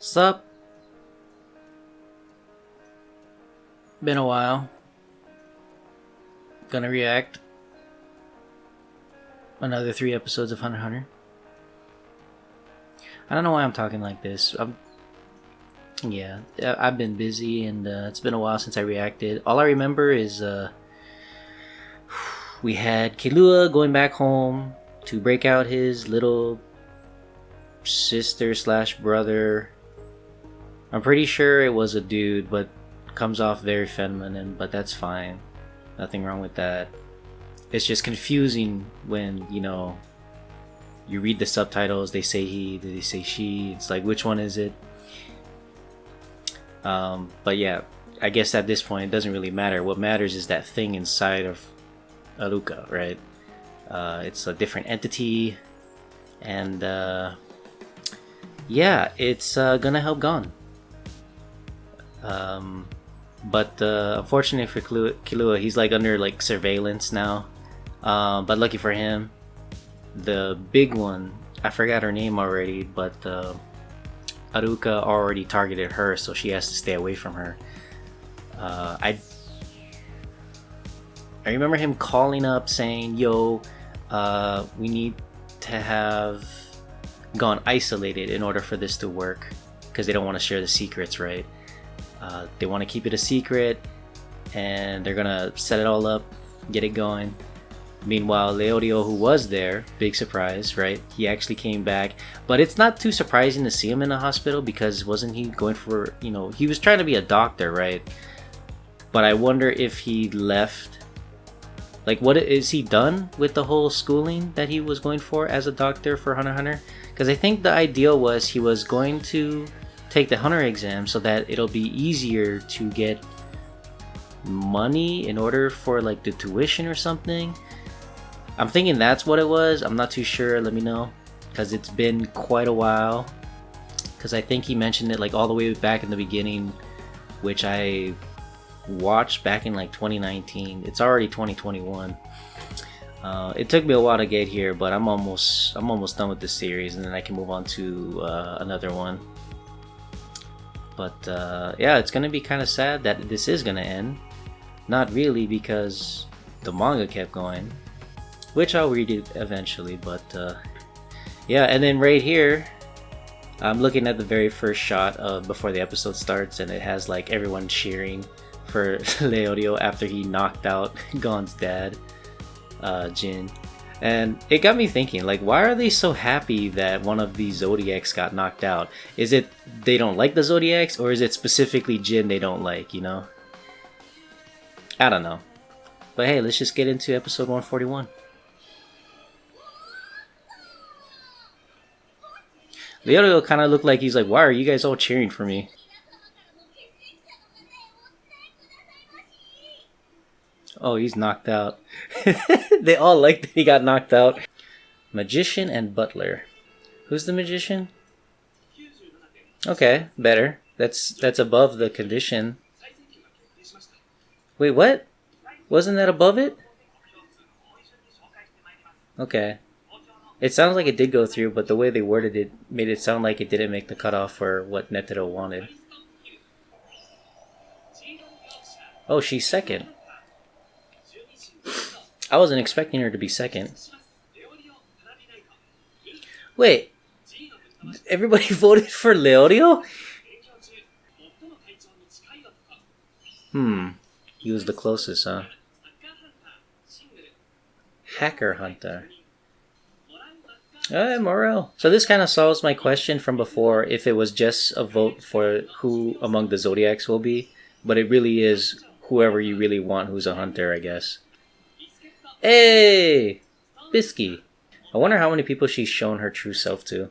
Sup? Been a while. Gonna react. Another 3 episodes of Hunter x Hunter. I don't know why I'm talking like this. I've been busy and it's been a while since I reacted. All I remember is we had Killua going back home to break out his little sister slash brother. I'm pretty sure it was a dude, but comes off very feminine, but that's fine. Nothing wrong with that. It's just confusing when, you read the subtitles, they say he, they say she. It's like, which one is it? But yeah, I guess at this point it doesn't really matter. What matters is that thing inside of Aruka, right? It's a different entity, and it's gonna help Gon. But unfortunately for Killua, he's like under like surveillance now. But lucky for him, the big one, I forgot her name already, but Aruka already targeted her, so she has to stay away from her. I remember him calling up saying, "Yo, we need to have Gon isolated in order for this to work, because they don't want to share the secrets, right? They want to keep it a secret, and they're gonna set it all up, get it going." Meanwhile, Leorio, who was there, big surprise, right? He actually came back, but it's not too surprising to see him in the hospital, because wasn't he going for, he was trying to be a doctor, right? But I wonder if he left. Like, what is he done with the whole schooling that he was going for as a doctor for Hunter x Hunter? Because I think the ideal was he was going to take the Hunter exam so that it'll be easier to get money in order for like the tuition or something. I'm thinking that's what it was. I'm not too sure. Let me know, because it's been quite a while. Because I think he mentioned it like all the way back in the beginning, which I watched back in like 2019. It's already 2021. It took me a while to get here, but I'm almost done with this series, and then I can move on to another one. But it's gonna be kind of sad that this is gonna end. Not really, because the manga kept going, which I'll read it eventually. But and then right here, I'm looking at the very first shot of before the episode starts, and it has like everyone cheering for Leorio after he knocked out Gon's dad, Jin. And it got me thinking, like, why are they so happy that one of these Zodiacs got knocked out? Is it they don't like the Zodiacs, or is it specifically Jin they don't like, I don't know. But hey, let's just get into episode 141. Leorio kind of looked like he's like, why are you guys all cheering for me? Oh, he's knocked out. They all like that he got knocked out. Magician and Butler. Who's the magician? Okay, better. That's above the condition. Wait, what? Wasn't that above it? Okay. It sounds like it did go through, but the way they worded it made it sound like it didn't make the cutoff for what Netero wanted. Oh, she's second. I wasn't expecting her to be second. Wait, everybody voted for Leorio? He was the closest, huh? Hacker Hunter. Morel. So this kind of solves my question from before, if it was just a vote for who among the Zodiacs will be, but it really is whoever you really want who's a hunter, I guess. Hey! Bisky. I wonder how many people she's shown her true self to.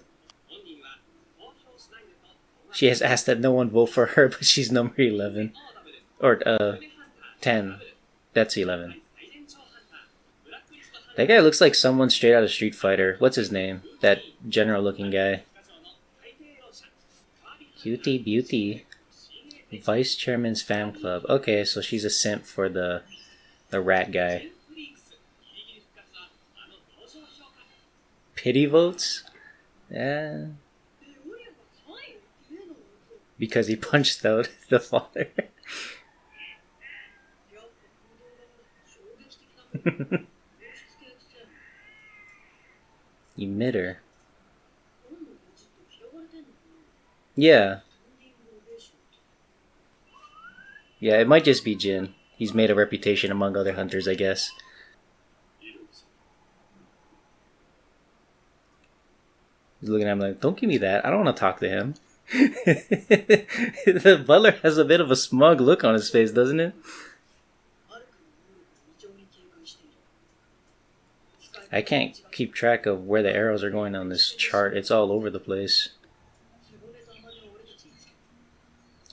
She has asked that no one vote for her, but she's number 11. Or, 10. That's 11. That guy looks like someone straight out of Street Fighter. What's his name? That general looking guy. Cutie Beauty. Vice Chairman's Fan Club. Okay, so she's a simp for the rat guy. Pity votes? Yeah. because he punched out the father. Emitter. Yeah. Yeah, it might just be Jin. He's made a reputation among other hunters, I guess. He's looking at him like, don't give me that. I don't want to talk to him. The butler has a bit of a smug look on his face, doesn't it? I can't keep track of where the arrows are going on this chart. It's all over the place.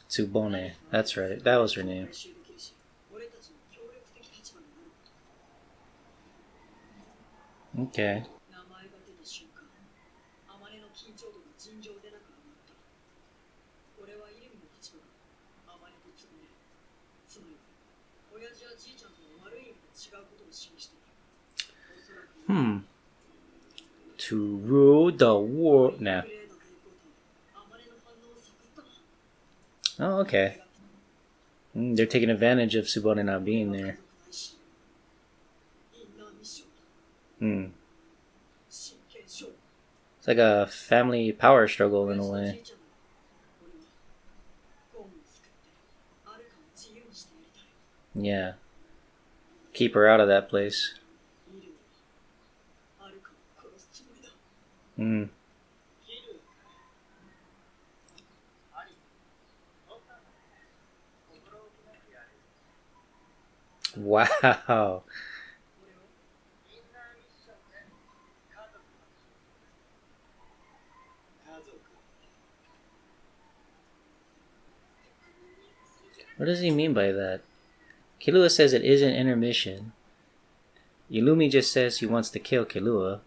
Tsubone. That's right. That was her name. Okay. To rule the world now. Oh, okay. They're taking advantage of Tsubone not being there. It's like a family power struggle in a way. Yeah. Keep her out of that place. Wow. What does he mean by that? Killua says it isn't intermission. Illumi just says he wants to kill Killua.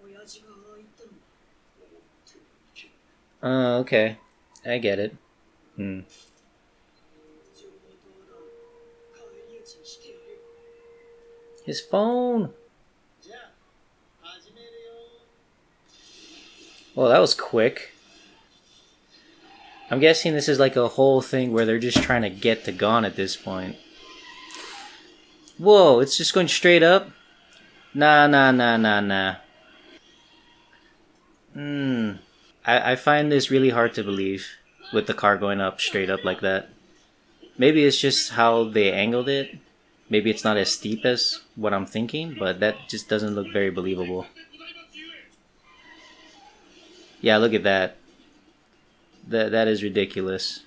Oh, okay. I get it. His phone! Well, that was quick. I'm guessing this is like a whole thing where they're just trying to get to Gon at this point. Whoa, it's just going straight up? Nah. I find this really hard to believe with the car going up straight up like that. Maybe it's just how they angled it. Maybe it's not as steep as what I'm thinking, but that just doesn't look very believable. Yeah, look at that. That is ridiculous.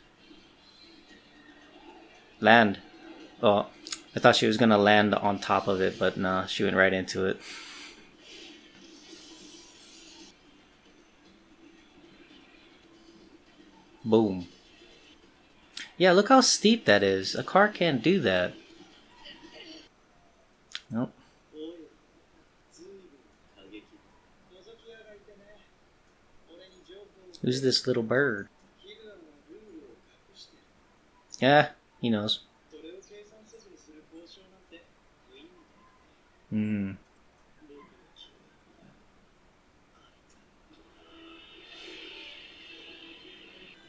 Land. Oh, I thought she was gonna land on top of it, but nah, she went right into it. Boom. Yeah, look how steep that is. A car can't do that. Nope. Who's this little bird? Yeah, he knows.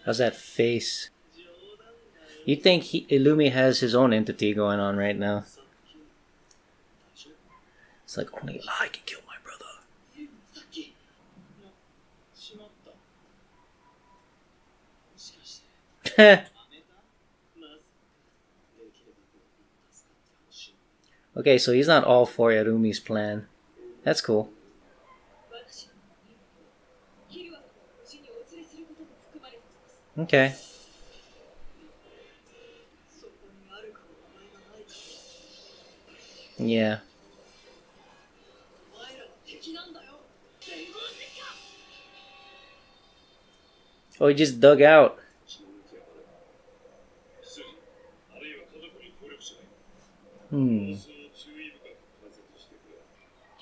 How's that face? You think Illumi has his own entity going on right now? It's like, only I can kill my brother. Okay, so he's not all for Yarumi's plan. That's cool. Okay. Yeah. Oh, he just dug out.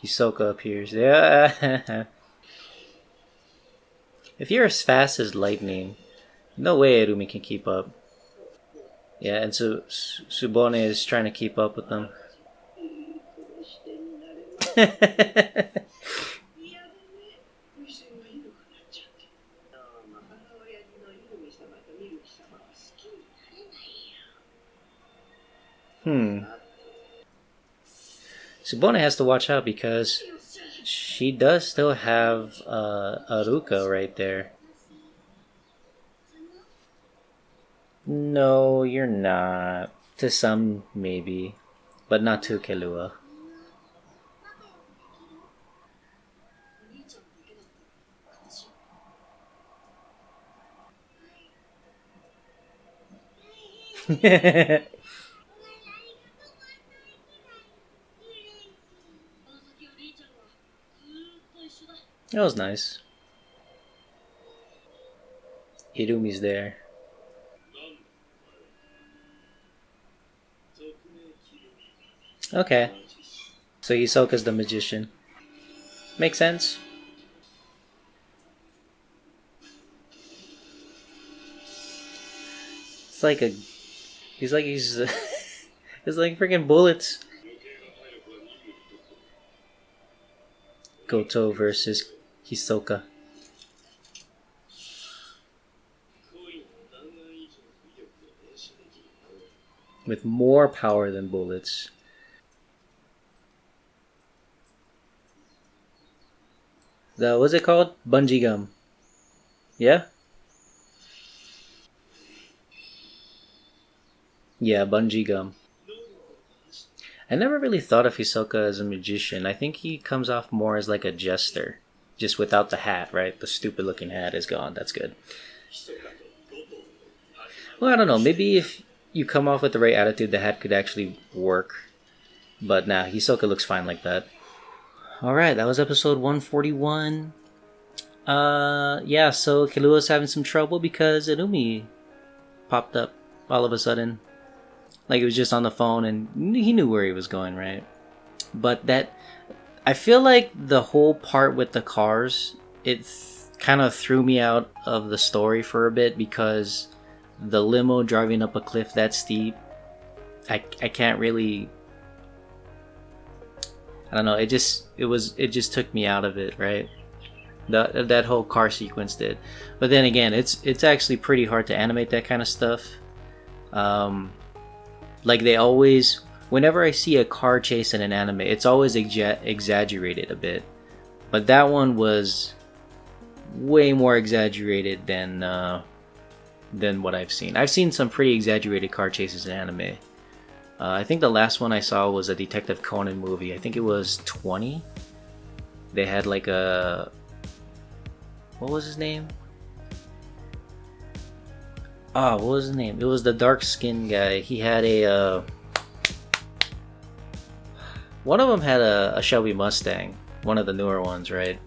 Hisoka appears. Yeah. If you're as fast as lightning, no way Irumi can keep up. Yeah, and so Tsubone is trying to keep up with them. Tsubone has to watch out because she does still have Aruka right there. No, you're not. To some, maybe. But not to Kelua. That was nice. Irumi's there. Okay. So Hisoka's the magician. Makes sense. It's like a. He's like he's. It's like freaking bullets. Goto versus Hisoka. With more power than bullets. What's it called? Bungee gum. Yeah? Yeah, bungee gum. I never really thought of Hisoka as a magician. I think he comes off more as like a jester. Just without the hat, right? The stupid looking hat is gone. That's good. Well, I don't know. Maybe if you come off with the right attitude, the hat could actually work. But nah, Hisoka looks fine like that. Alright, that was episode 141. Yeah, so Killua's having some trouble because Illumi popped up all of a sudden. Like it was just on the phone and he knew where he was going, right? But that, I feel like the whole part with the cars, it kind of threw me out of the story for a bit because the limo driving up a cliff that steep, I can't really, I don't know, it just took me out of it, right? That whole car sequence did. But then again, it's actually pretty hard to animate that kind of stuff. Like they always, whenever I see a car chase in an anime, it's always exaggerated a bit. But that one was way more exaggerated than what I've seen. I've seen some pretty exaggerated car chases in anime. I think the last one I saw was a Detective Conan movie. I think it was 20. They had like a, what was his name? What was his name? It was the dark skinned guy. He had a one of them had a Shelby Mustang, one of the newer ones, right?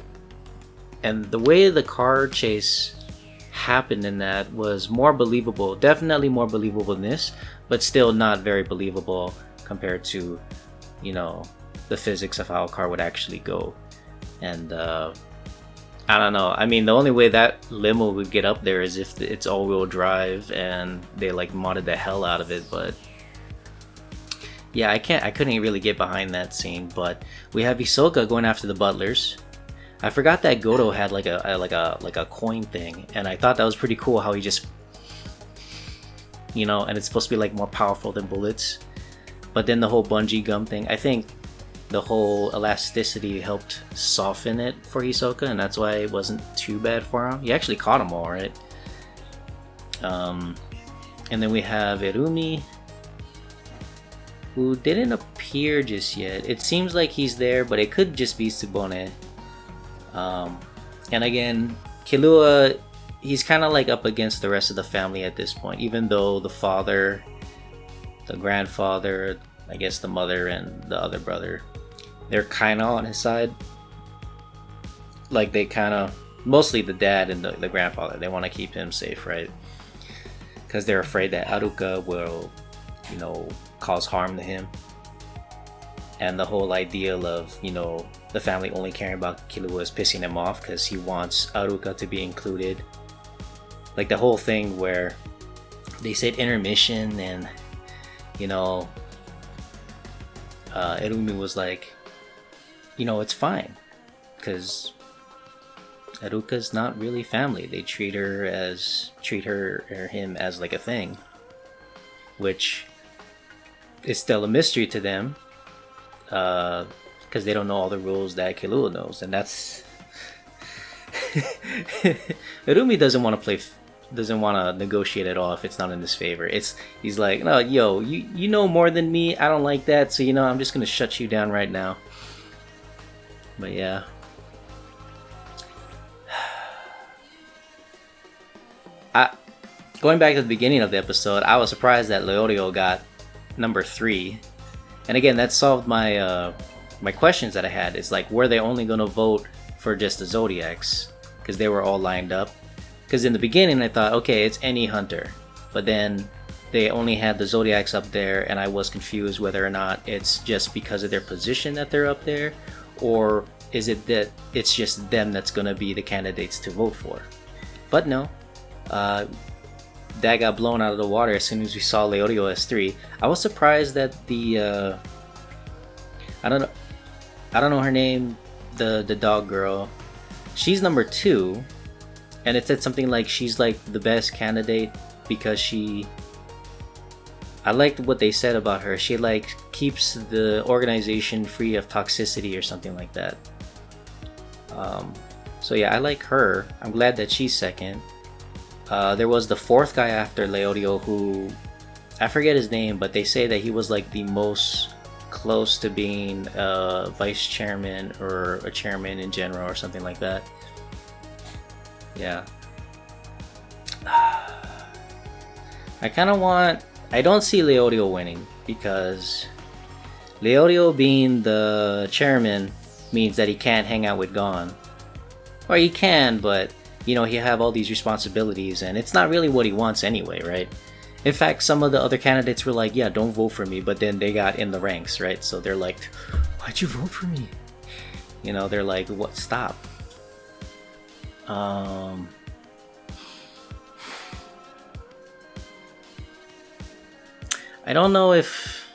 And the way the car chase happened in that was more believable, definitely more believable than this, but still not very believable compared to, you know, the physics of how a car would actually go. And I don't know. I mean, the only way that limo would get up there is if it's all-wheel drive and they like modded the hell out of it. But yeah, I couldn't really get behind that scene. But we have Hisoka going after the butlers. I forgot that Goto had like a coin thing, and I thought that was pretty cool how he just, you know, and it's supposed to be like more powerful than bullets. But then the whole bungee gum thing, I think the whole elasticity helped soften it for Hisoka, and that's why it wasn't too bad for him. He actually caught him all right. And then we have Illumi, who didn't appear just yet. It seems like he's there, but it could just be Tsubone. And again, Killua, he's kind of like up against the rest of the family at this point, even though the father, the grandfather, I guess the mother and the other brother, they're kind of on his side. Like they kind of, mostly the dad and the grandfather, they want to keep him safe, right? Because they're afraid that Aruka will, you know, cause harm to him. And the whole ideal of, you know, the family only caring about Killua is pissing him off because he wants Aruka to be included. Like the whole thing where they said intermission and, you know, Illumi was like, you know, it's fine because Aruka's not really family. They treat her or him as like a thing, which is still a mystery to them. because they don't know all the rules that Killua knows, and that's Illumi doesn't want to negotiate at all if it's not in his favor. He's like, no, yo, you know more than me. I don't like that, so I'm just gonna shut you down right now. But yeah. Going back to the beginning of the episode, I was surprised that Leorio got number 3. And again, that solved my my questions that I had. It's like, were they only going to vote for just the Zodiacs? Because they were all lined up. Because in the beginning, I thought, okay, it's any hunter. But then they only had the Zodiacs up there, and I was confused whether or not it's just because of their position that they're up there, or is it that it's just them that's going to be the candidates to vote for. But no. That got blown out of the water as soon as we saw Leorio S3. I was surprised that the I don't know her name, the dog girl. She's number 2, and it said something like she's like the best candidate because I liked what they said about her. She like keeps the organization free of toxicity or something like that. So yeah, I like her. I'm glad that she's second. There was the 4th guy after Leorio who, I forget his name, but they say that he was like the most close to being a vice chairman or a chairman in general or something like that. Yeah. I don't see Leorio winning because Leorio being the chairman means that he can't hang out with Gon. Or he can, but he have all these responsibilities, and it's not really what he wants anyway, right? In fact, some of the other candidates were like, yeah, don't vote for me, but then they got in the ranks, right? So they're like, why'd you vote for me? They're like, what? Stop. I don't know if...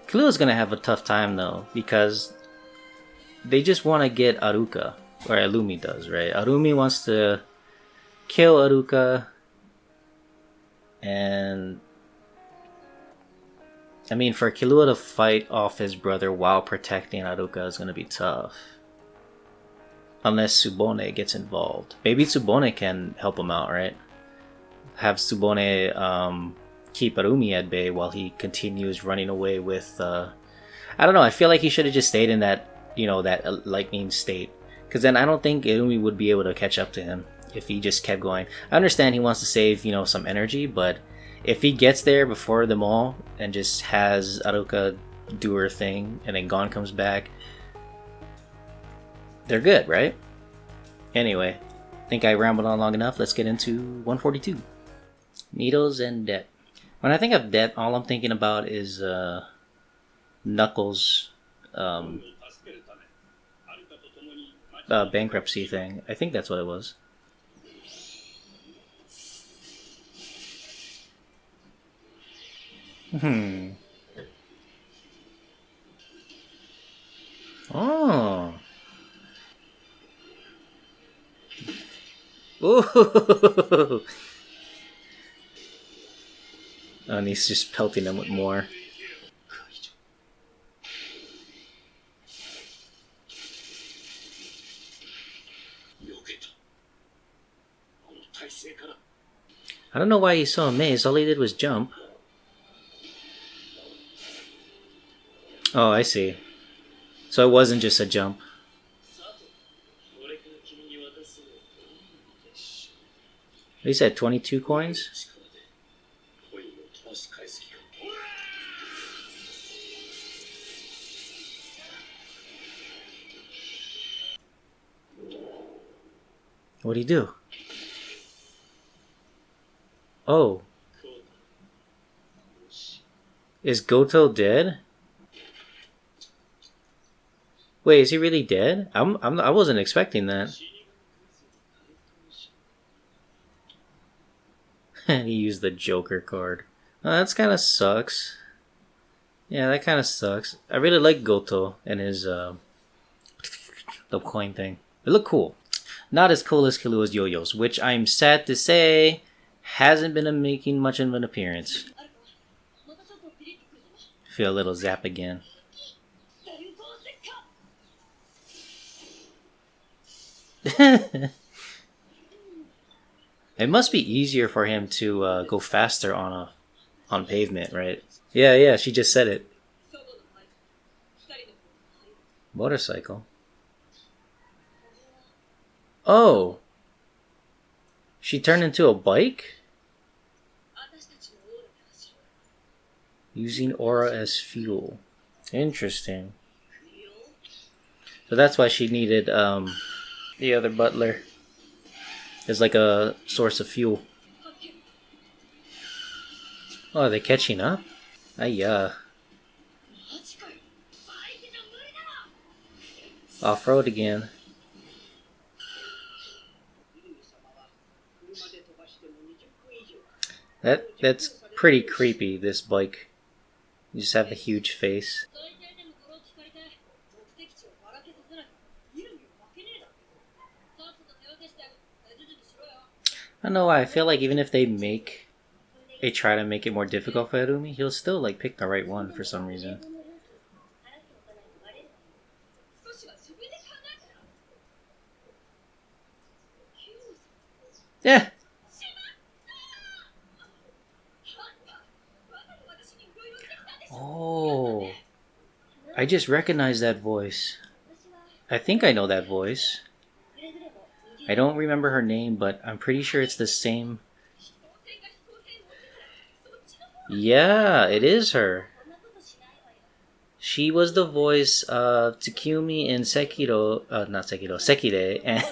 Killua's gonna have a tough time, though, because they just want to get Aruka, or Illumi does, right? Illumi wants to kill Aruka, and I mean, for Killua to fight off his brother while protecting Aruka is going to be tough. Unless Tsubone gets involved. Maybe Tsubone can help him out, right? Have Tsubone keep Arumi at bay while he continues running away with... I don't know, I feel like he should have just stayed in that that lightning state, because then I don't think Illumi would be able to catch up to him if he just kept going. I understand he wants to save some energy, but if he gets there before them all and just has Aruka do her thing and then Gon comes back, they're good, right? Anyway, I think I rambled on long enough. Let's get into 142. Needles and debt. When I think of debt, all I'm thinking about is Knuckles' bankruptcy thing. I think that's what it was. Oh. Ooh. And he's just pelting him with more. I don't know why he's so amazed. All he did was jump. Oh, I see. So it wasn't just a jump. He said 22 coins? What'd he do? Oh. Is Goto dead? Wait, is he really dead? I wasn't expecting that. He used the Joker card. That's kind of sucks. Yeah, that kind of sucks. I really like Goto and his the coin thing. It looked cool. Not as cool as Killua's yo-yos, which I'm sad to say hasn't been making much of an appearance. Feel a little zap again. It must be easier for him to go faster on pavement, right? Yeah, yeah. She just said it. Motorcycle. Oh, she turned into a bike using aura as fuel. Interesting. So that's why she needed the other butler as like a source of fuel. Oh, are they catching up? Yeah. Off road again. That's pretty creepy. This bike. You just have a huge face. I don't know why. I feel like even if they try to make it more difficult for Illumi, he'll still like pick the right one for some reason. Yeah. Oh, I just recognized that voice. I think I know that voice. I don't remember her name, but I'm pretty sure it's the same. Yeah, it is her. She was the voice of Tsukumi in Sekiro, not Sekiro, Sekire, and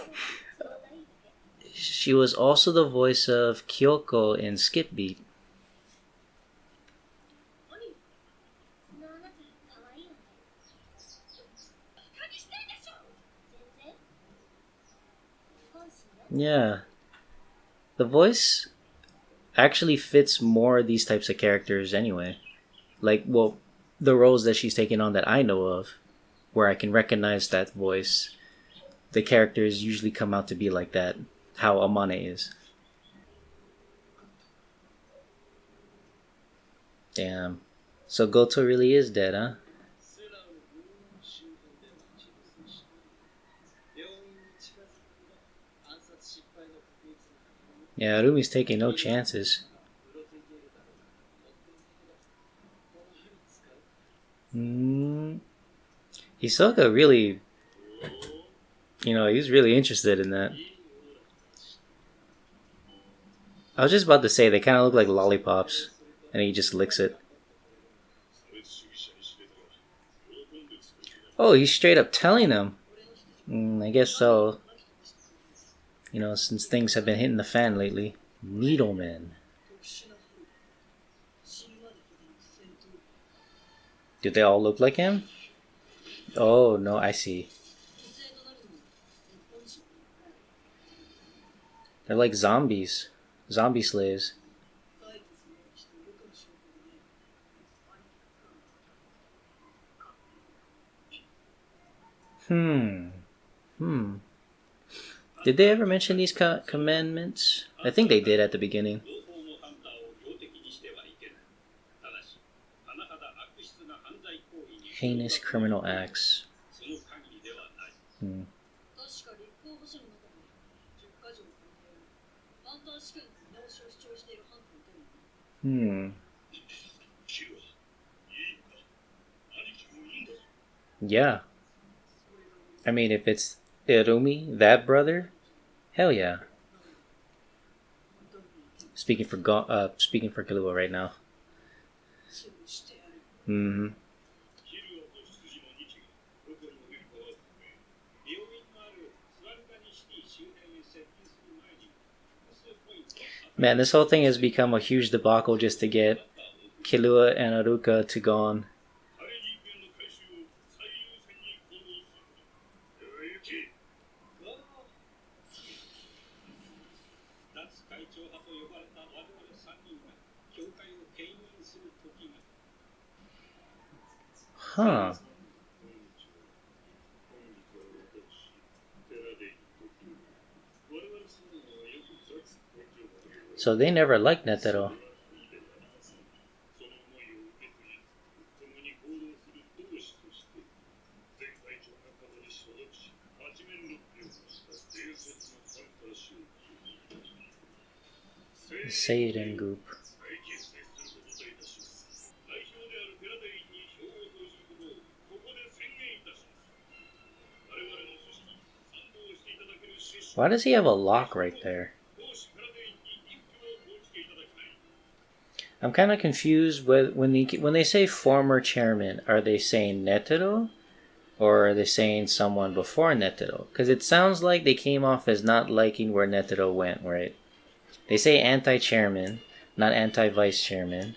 she was also the voice of Kyoko in Skip Beat. Yeah. The voice actually fits more of these types of characters anyway. Like, well, the roles that she's taken on that I know of, where I can recognize that voice, the characters usually come out to be like that, how Amane is. Damn. So Goto really is dead, huh? Yeah, Rumi's taking no chances. Hisoka really, he's really interested in that. I was just about to say they kind of look like lollipops, and he just licks it. Oh, he's straight up telling them. I guess so. Since things have been hitting the fan lately. Needleman. Do they all look like him? Oh, no, I see. They're like zombies. Zombie slaves. Hmm. Did they ever mention these commandments? I think they did at the beginning. Heinous criminal acts. Yeah. I mean, if it's Irumi, that brother, hell yeah. Speaking for Killua right now. Man, this whole thing has become a huge debacle just to get Killua and Aruka to go on. Huh. So they never liked Netero. Seiren group. Why does he have a lock right there? I'm kind of confused with when they say former chairman, are they saying Netero? Or are they saying someone before Netero? Because it sounds like they came off as not liking where Netero went, right? They say anti-chairman, not anti-vice chairman.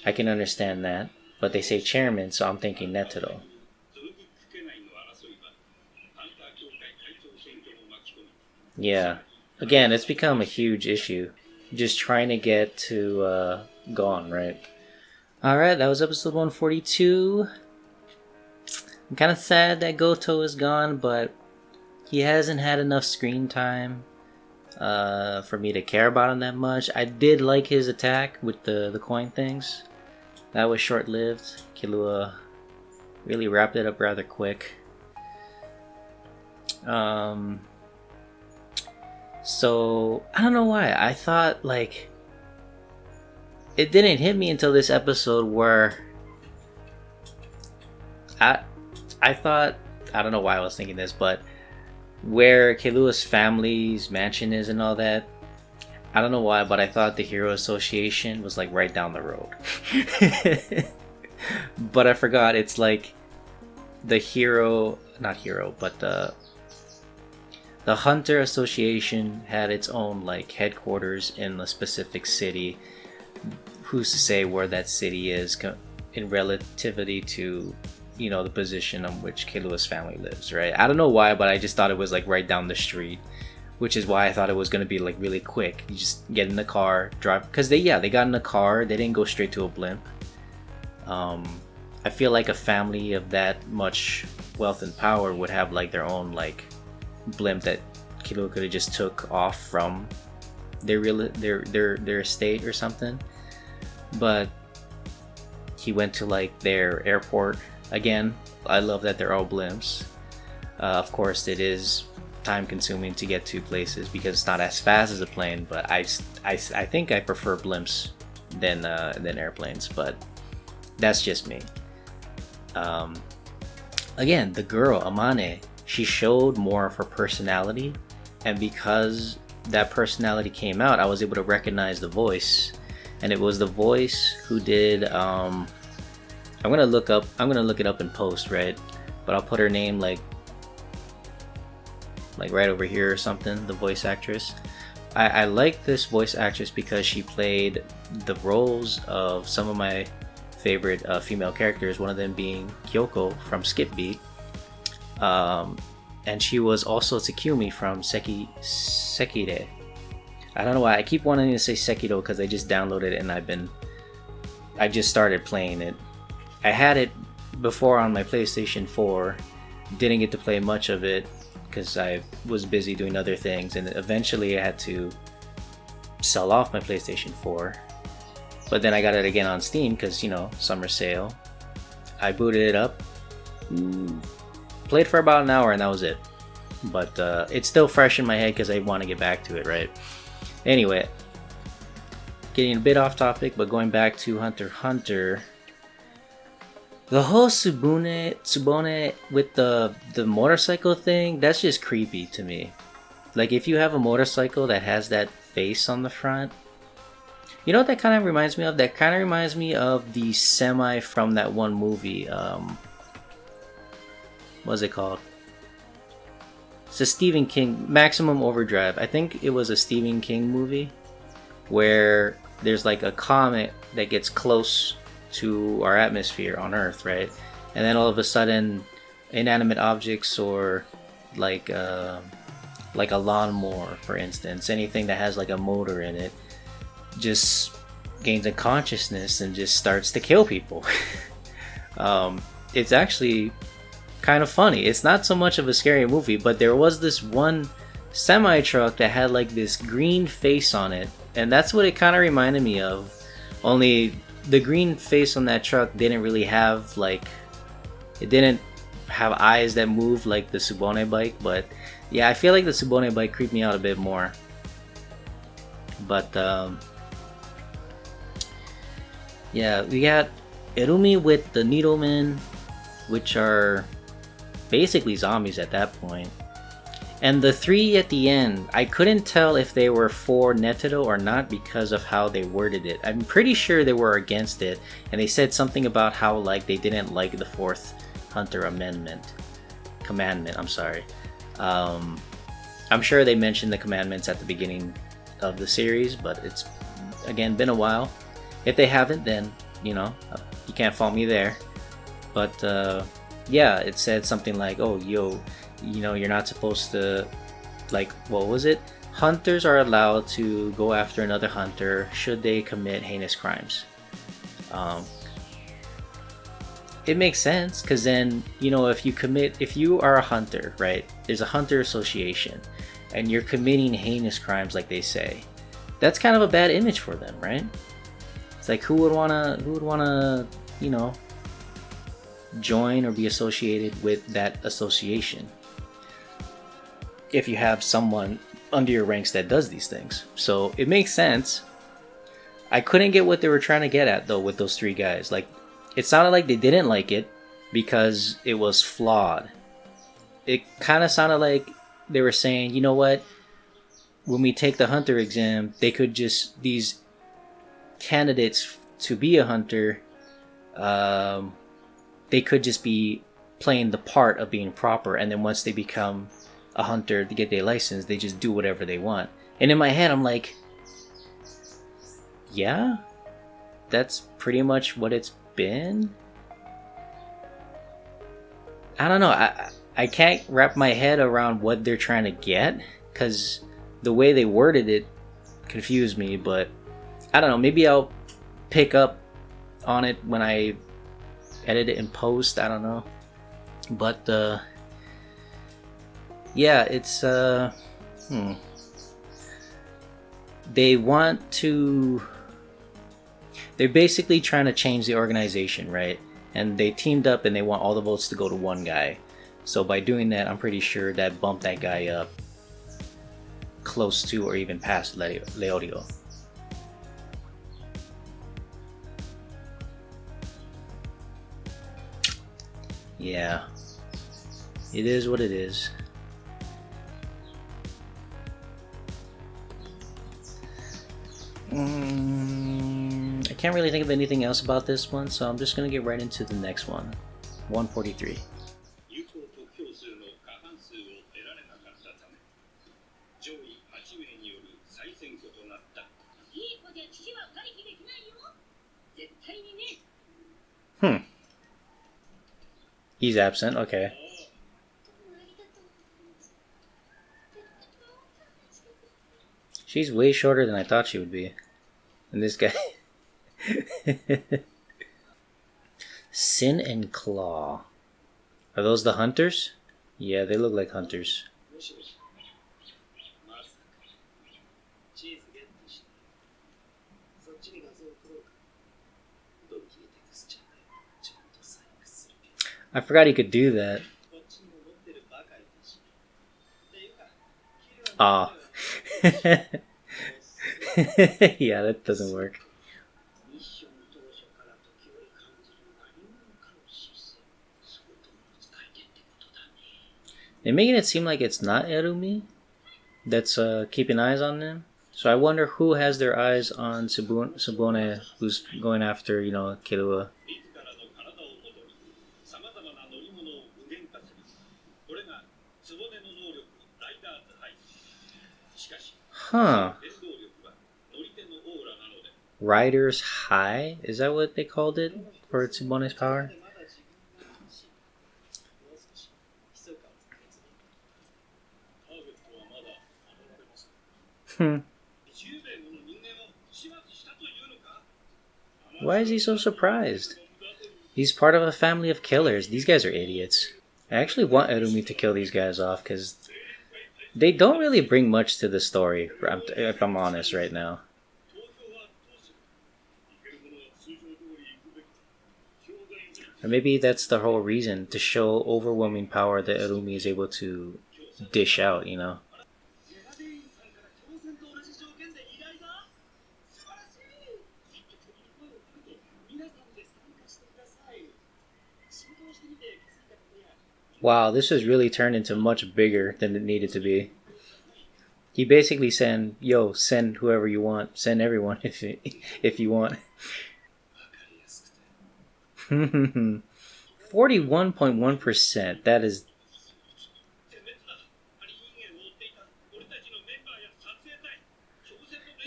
I can understand that. But they say chairman, so I'm thinking Netero. Yeah. Again, it's become a huge issue. Just trying to get to Gone, right? Alright, that was episode 142. I'm kind of sad that Goto is gone, but he hasn't had enough screen time for me to care about him that much. I did like his attack with the coin things. That was short-lived. Killua really wrapped it up rather quick. So, I don't know why. I thought, like, it didn't hit me until this episode where I thought, I don't know why I was thinking this, but where Killua's family's mansion is and all that, I don't know why, but I thought the Hero Association was like right down the road. But I forgot it's like the the Hunter Association had its own like headquarters in a specific city. Who's to say where that city is in relativity to, you know, the position on which Killua's family lives, right? I don't know why, but I just thought it was like right down the street, which is why I thought it was going to be like really quick. You just get in the car, drive, because they got in the car, they didn't go straight to a blimp. I feel like a family of that much wealth and power would have like their own like blimp that Killua could have just took off from their estate or something. But he went to like their airport. Again, I love that they're all blimps. Of course, it is time consuming to get to places because it's not as fast as a plane, but I think I prefer blimps than airplanes, but that's just me. Again, the girl Amane, she showed more of her personality, and because that personality came out, I was able to recognize the voice, and it was the voice who did I'm gonna look it up in post, right? But I'll put her name like right over here or something, the voice actress. I like this voice actress because she played the roles of some of my favorite female characters, one of them being Kyoko from Skip Beat. And she was also Tsukumi from Sekire. I don't know why I keep wanting to say Sekiro because I just downloaded it and I just started playing it. I had it before on my PlayStation 4, didn't get to play much of it because I was busy doing other things, and eventually I had to sell off my PlayStation 4. But then I got it again on Steam because, you know, summer sale. I booted it up, played for about an hour, and that was it. But it's still fresh in my head because I want to get back to it, right? Anyway, getting a bit off topic, but going back to Hunter x Hunter. The whole Tsubone with the motorcycle thing, that's just creepy to me. Like, if you have a motorcycle that has that face on the front, you know what that kind of reminds me of? That kind of reminds me of the semi from that one movie. What's it called? It's a Stephen King, Maximum Overdrive. I think it was a Stephen King movie where there's like a comet that gets close to our atmosphere on Earth, right? And then all of a sudden, inanimate objects or like a lawnmower, for instance, anything that has like a motor in it, just gains a consciousness and just starts to kill people. It's actually kind of funny. It's not so much of a scary movie, but there was this one semi truck that had like this green face on it, and that's what it kind of reminded me of. Only the green face on that truck didn't really have like, it didn't have eyes that move like the Tsubone bike. But yeah, I feel like the Tsubone bike creeped me out a bit more. But Yeah, we got Illumi with the Needlemen, which are basically zombies at that point. And the three at the end, I couldn't tell if they were for Netedo or not because of how they worded it. I'm pretty sure they were against it, and they said something about how like they didn't like the fourth Hunter commandment. I'm sorry. I'm sure they mentioned the commandments at the beginning of the series, but it's again been a while. If they haven't, then you can't fault me there. But yeah, it said something like, "Oh, yo, you're not supposed to, like, what was it? Hunters are allowed to go after another hunter should they commit heinous crimes." It makes sense because then if you are a hunter, right? There's a hunter association, and you're committing heinous crimes, like they say. That's kind of a bad image for them, right? It's like who would wanna join or be associated with that association if you have someone under your ranks that does these things. So it makes sense. I couldn't get what they were trying to get at though with those three guys. Like, it sounded like they didn't like it because it was flawed. It kind of sounded like they were saying, you know what, when we take the hunter exam, these candidates to be a hunter, they could just be playing the part of being proper, and then once they become a hunter to get their license, they just do whatever they want. And in my head, I'm like, yeah, that's pretty much what it's been. I don't know. I can't wrap my head around what they're trying to get because the way they worded it confused me. But I don't know. Maybe I'll pick up on it when I edit it in post. I don't know. But yeah, it's they're basically trying to change the organization, right? And they teamed up and they want all the votes to go to one guy. So by doing that, I'm pretty sure that bumped that guy up close to or even past Leorio. Yeah, it is what it is. I can't really think of anything else about this one, so I'm just gonna get right into the next one. 143. He's absent, okay. She's way shorter than I thought she would be. And this guy... Sin and Claw. Are those the hunters? Yeah, they look like hunters. I forgot he could do that. Ah. Yeah, that doesn't work. They're making it seem like it's not Erumi that's keeping eyes on them. So I wonder who has their eyes on Subone, who's going after, Killua. Huh. Rider's High? Is that what they called it for Tsubone's power? Why is he so surprised? He's part of a family of killers. These guys are idiots. I actually want Erumi to kill these guys off because they don't really bring much to the story, if I'm honest right now. Or maybe that's the whole reason, to show overwhelming power that Erumi is able to dish out, Wow, this has really turned into much bigger than it needed to be. He basically said, "Yo, send whoever you want. Send everyone if you want." 41.1%. That is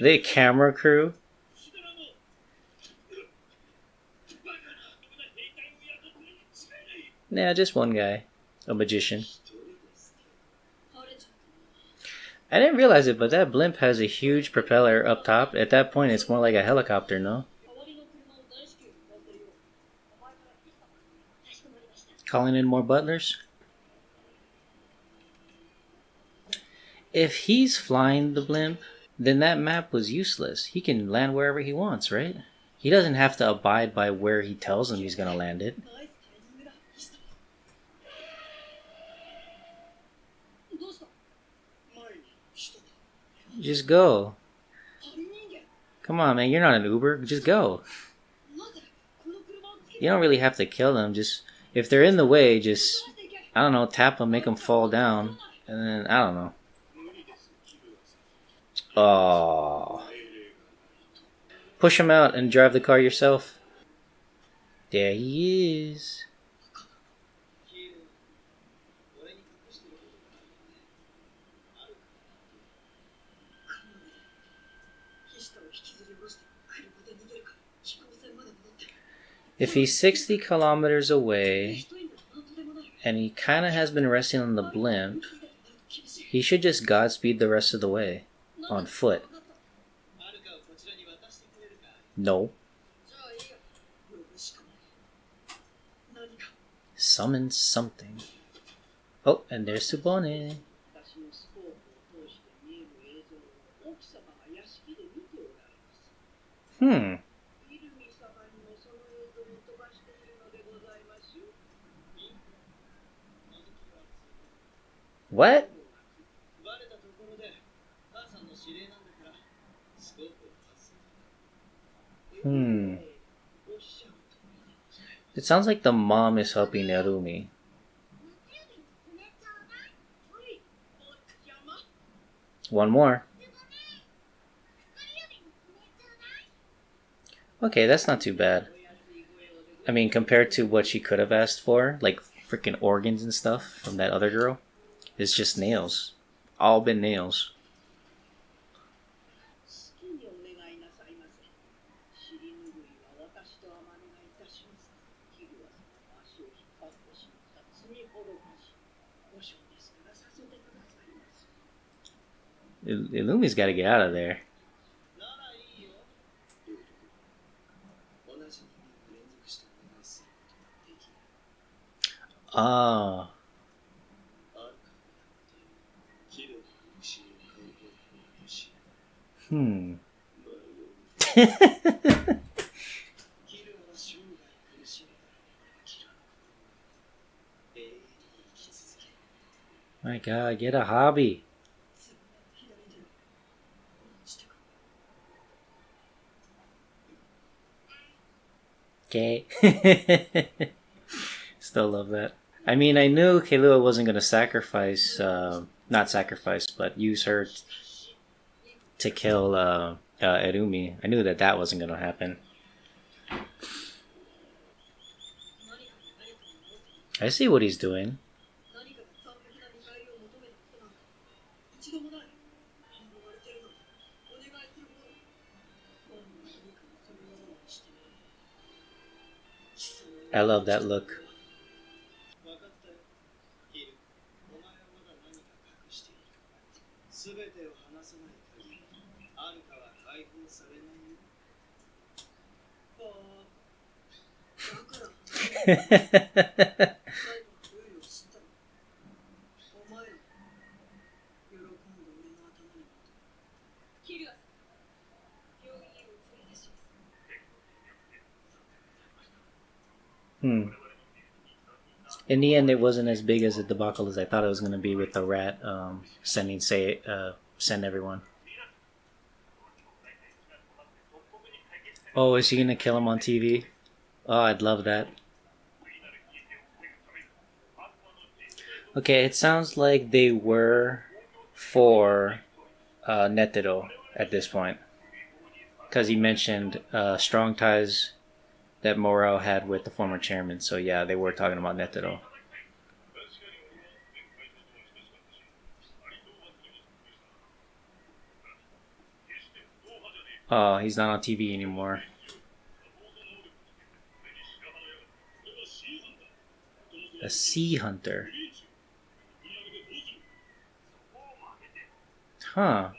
the camera crew. Nah, just one guy, a magician. I didn't realize it, but that blimp has a huge propeller up top. At that point, it's more like a helicopter, no? Calling in more butlers? If he's flying the blimp, then that map was useless. He can land wherever he wants, right? He doesn't have to abide by where he tells him he's gonna land it. Just go. Come on, man. You're not an Uber. Just go. You don't really have to kill them. Just if they're in the way, just I don't know, tap them, make them fall down, and then I don't know. Oh, push him out and drive the car yourself. There he is. If he's 60 kilometers away and he kind of has been resting on the blimp, he should just Godspeed the rest of the way on foot. No. Summon something. Oh, and there's Tsubone. What? It sounds like the mom is helping Illumi. One more. Okay, that's not too bad. I mean, compared to what she could have asked for, like freaking organs and stuff from that other girl, it's just nails. All been nails. Illumi's got to get out of there. Ah. My God, get a hobby. Okay. Still love that. I mean, I knew Kahlua wasn't going to sacrifice, not sacrifice, but use her to kill Illumi. I knew that wasn't going to happen. I see what he's doing. I love that look. In the end, it wasn't as big as a debacle as I thought it was going to be with the rat send everyone. Oh, is he going to kill him on TV? Oh, I'd love that. Okay, it sounds like they were for Netero at this point. Because he mentioned strong ties that Morel had with the former chairman. So yeah, they were talking about Netero. Oh, he's not on TV anymore. A sea hunter. Huh.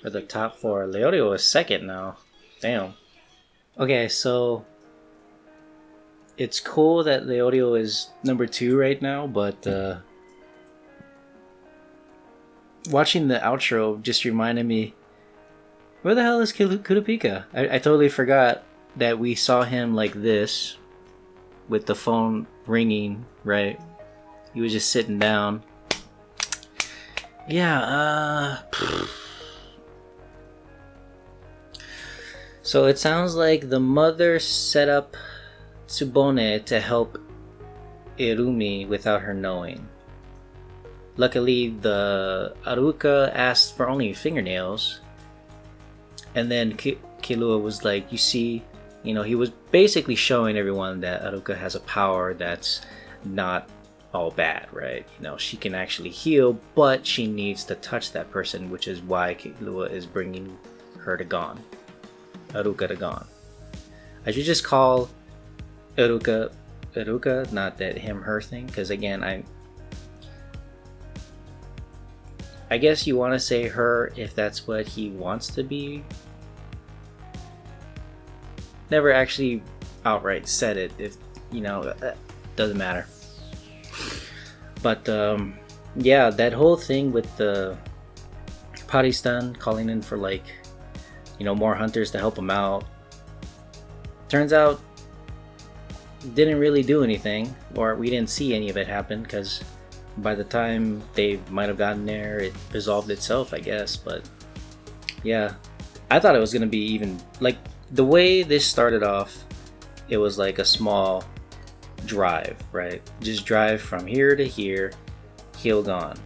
For the top four, Leorio is second now. Damn. Okay, so it's cool that Leorio is number 2 right now, but watching the outro just reminded me, where the hell is Kurapika? I totally forgot that we saw him like this with the phone ringing, right? He was just sitting down. Yeah, so it sounds like the mother set up Tsubone to help Irumi without her knowing. Luckily, the Aruka asked for only fingernails, and then Killua was like, you see, he was basically showing everyone that Aruka has a power that's not all bad, right? She can actually heal, but she needs to touch that person, which is why Killua is bringing her to Gon. Aruka to Gon. I should just call Aruka, not that her thing, because again, I guess you want to say her if that's what he wants to be. Never actually outright said it, if doesn't matter. But yeah, that whole thing with the Paristan calling in for more hunters to help him out, turns out didn't really do anything, or we didn't see any of it happen, because by the time they might have gotten there, it resolved itself, I guess. But yeah, I thought it was gonna be even the way this started off. It was like a small drive, right? Just drive from here to here, heal Gon.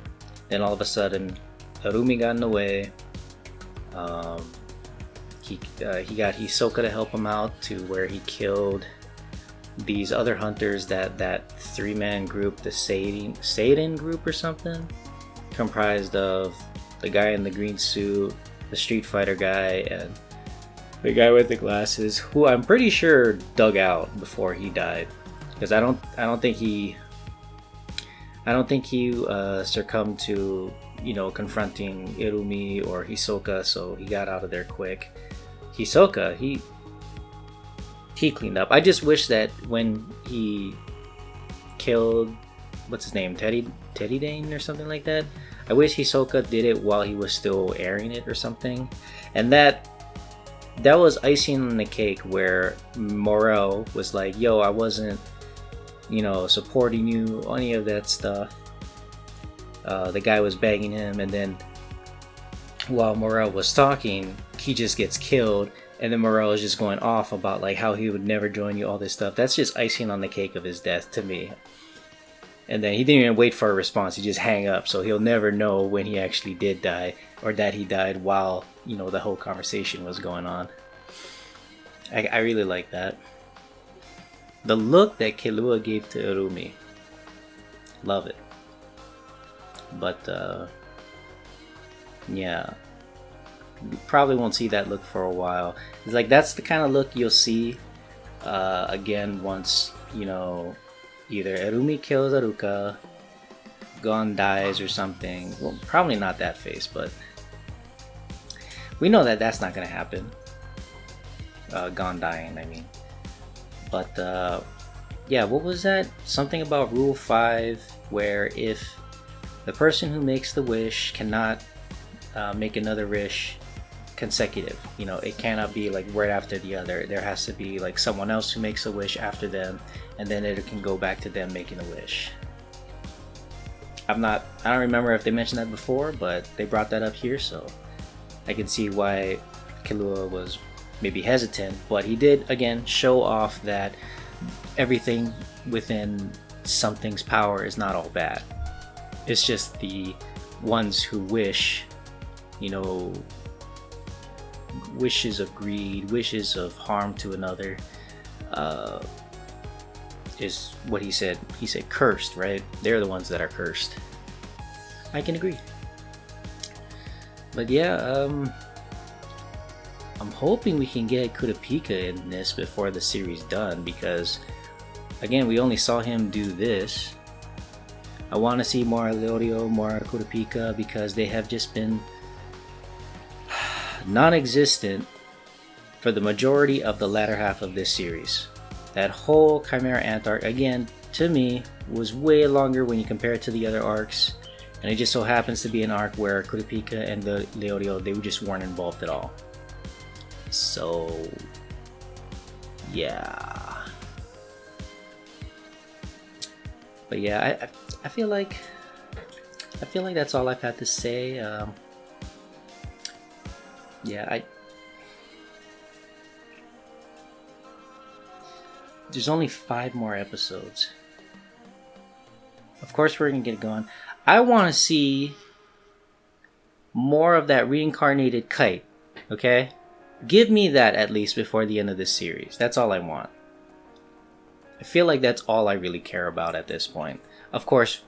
Then all of a sudden, Arumi got in the way. He got Hisoka to help him out to where he killed these other hunters, that 3-man group, the Seiden group or something, comprised of the guy in the green suit, the Street Fighter guy, and the guy with the glasses, who I'm pretty sure dug out before he died, because I don't think he succumbed to confronting Irumi or Hisoka, so he got out of there quick. Hisoka, he cleaned up. I just wish that when he killed, what's his name, Teddy Dane or something like that, I wish Hisoka did it while he was still airing it or something. And that was icing on the cake, where Morel was like, yo, I wasn't supporting you, any of that stuff. The guy was begging him, and then while Morel was talking, he just gets killed, and then Morel is just going off about how he would never join you, all this stuff. That's just icing on the cake of his death to me. And then he didn't even wait for a response, he just hang up, so he'll never know when he actually did die, or that he died while the whole conversation was going on. I really like that. The look that Killua gave to Irumi, love it. But yeah, you probably won't see that look for a while. It's that's the kind of look you'll see again once either Irumi kills Aruka, Gon dies or something. Well, probably not that face, but we know that that's not gonna happen. Gon dying, I mean. But yeah, what was that? Something about Rule 5, where if the person who makes the wish cannot make another wish, consecutive. You know, it cannot be like right after the other. There has to be like someone else who makes a wish after them, and then it can go back to them making a wish. I don't remember if they mentioned that before, but they brought that up here, so I can see why Killua was maybe hesitant. But he did again show off that everything within something's power is not all bad. It's just the ones who wish, you know, wishes of greed, wishes of harm to another, is what he said. He said cursed, right? They're the ones that are cursed. I can agree. But yeah, I'm hoping we can get Kurapika in this before the series done, because again, we only saw him do this. I want to see more Leorio, more Kurapika, because they have just been non-existent for the majority of the latter half of this series. That whole Chimera Ant arc, again, to me, was way longer when you compare it to the other arcs, and it just so happens to be an arc where Kurapika and the Leorio, they just weren't involved at all. So yeah, but yeah, I feel like that's all I've had to say. Yeah, there's only 5 more episodes. Of course, we're gonna get it going. I want to see more of that reincarnated kite. Okay, give me that at least before the end of this series. That's all I want. I feel like that's all I really care about at this point. Of course,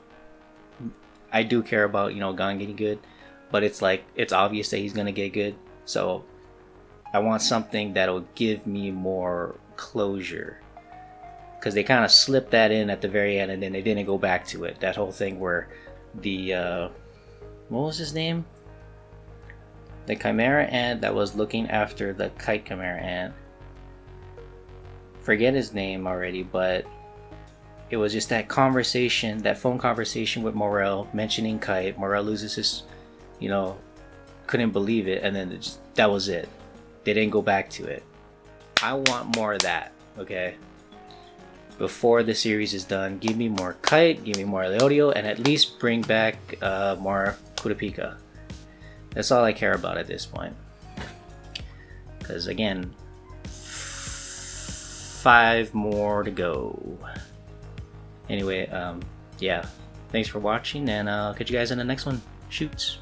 I do care about, you know, Gon getting good, but it's like, it's obvious that he's gonna get good. So I want something that'll give me more closure, because they kind of slipped that in at the very end and then they didn't go back to it. That whole thing where the what was his name? The Chimera Ant that was looking after the Kite Chimera Ant. Forget his name already, but it was just that conversation, that phone conversation with Morel mentioning Kite. Morel loses his, you know, couldn't believe it, and then that was it. They didn't go back to it. I want more of that, okay? Before the series is done, give me more Kite, give me more Leorio, and at least bring back more Kurapika. That's all I care about at this point. Because again, 5 more to go. Anyway, yeah. Thanks for watching, and I'll catch you guys in the next one. Shoots.